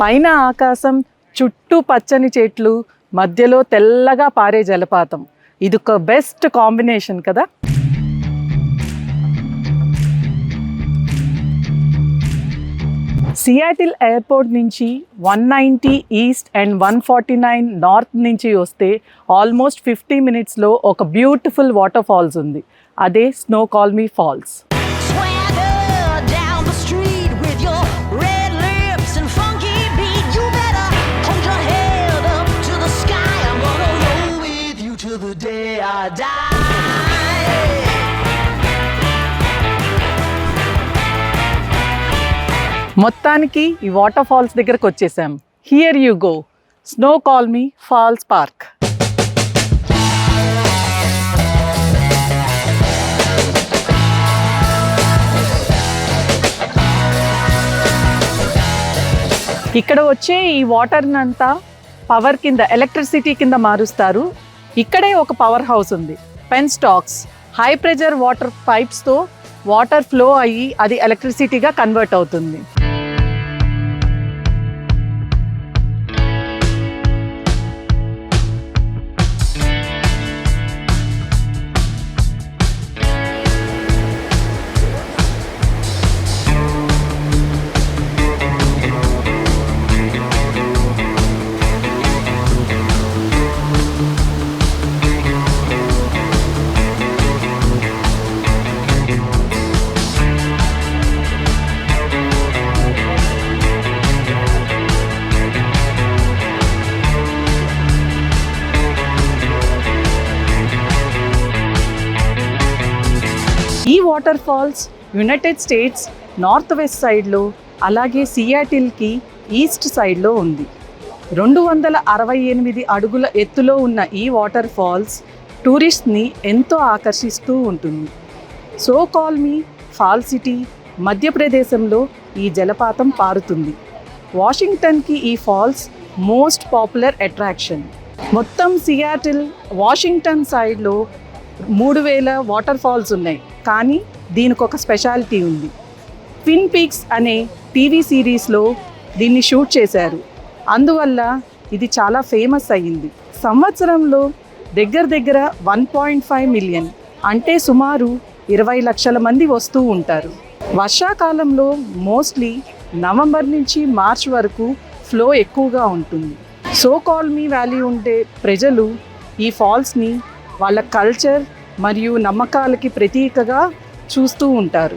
పైన ఆకాశం, చుట్టూ పచ్చని చెట్లు, మధ్యలో తెల్లగా పారే జలపాతం. ఇది ఒక బెస్ట్ కాంబినేషన్ కదా. సియాటిల్ ఎయిర్పోర్ట్ నుంచి 190 ఈస్ట్ అండ్ 149 నార్త్ నుంచి వస్తే ఆల్మోస్ట్ 50 మినిట్స్లో ఒక బ్యూటిఫుల్ వాటర్ ఫాల్స్ ఉంది. అదే స్నోకాల్మీ ఫాల్స్. మొత్తానికి ఈ వాటర్ ఫాల్స్ దగ్గరకు వచ్చేసాం. Here you go, Snoqualmie Falls Park. ఇక్కడ వచ్చే ఈ వాటర్నంతా పవర్ కింద, ఎలక్ట్రిసిటీ కింద మారుస్తారు. ఇక్కడే ఒక పవర్ హౌస్ ఉంది, పెన్స్టాక్స్. హై ప్రెషర్ వాటర్ పైప్స్తో వాటర్ ఫ్లో అయ్యి అది ఎలక్ట్రిసిటీగా కన్వర్ట్ అవుతుంది. ఈ waterfalls United States northwest సైడ్లో, అలాగే సియాటిల్కి ఈస్ట్ సైడ్లో ఉంది. 268 అడుగుల ఎత్తులో ఉన్న ఈ వాటర్ ఫాల్స్ టూరిస్ట్ని ఎంతో ఆకర్షిస్తూ ఉంటుంది. స్నోకాల్మీ ఫాల్ సిటీ మధ్యప్రదేశంలో ఈ జలపాతం పారుతుంది. వాషింగ్టన్కి ఈ ఫాల్స్ మోస్ట్ పాపులర్ అట్రాక్షన్. మొత్తం సియాటిల్, వాషింగ్టన్ సైడ్లో 3000 వాటర్ ఫాల్స్ ఉన్నాయి. కానీ దీనికి ఒక స్పెషాలిటీ ఉంది. ట్విన్ పీక్స్ అనే టీవీ సిరీస్లో దీన్ని షూట్ చేశారు. అందువల్ల ఇది చాలా ఫేమస్ అయ్యింది. సంవత్సరంలో దగ్గర 1.5 మిలియన్, అంటే సుమారు 20 లక్షల మంది వస్తూ ఉంటారు. వర్షాకాలంలో మోస్ట్లీ నవంబర్ నుంచి మార్చ్ వరకు ఫ్లో ఎక్కువగా ఉంటుంది. స్నోకాల్మీ వ్యాలీ ఉండే ప్రజలు ఈ ఫాల్స్ని వాళ్ళ కల్చర్ మరియు నమ్మకాలకి ప్రతీకగా చూస్తూ ఉంటారు.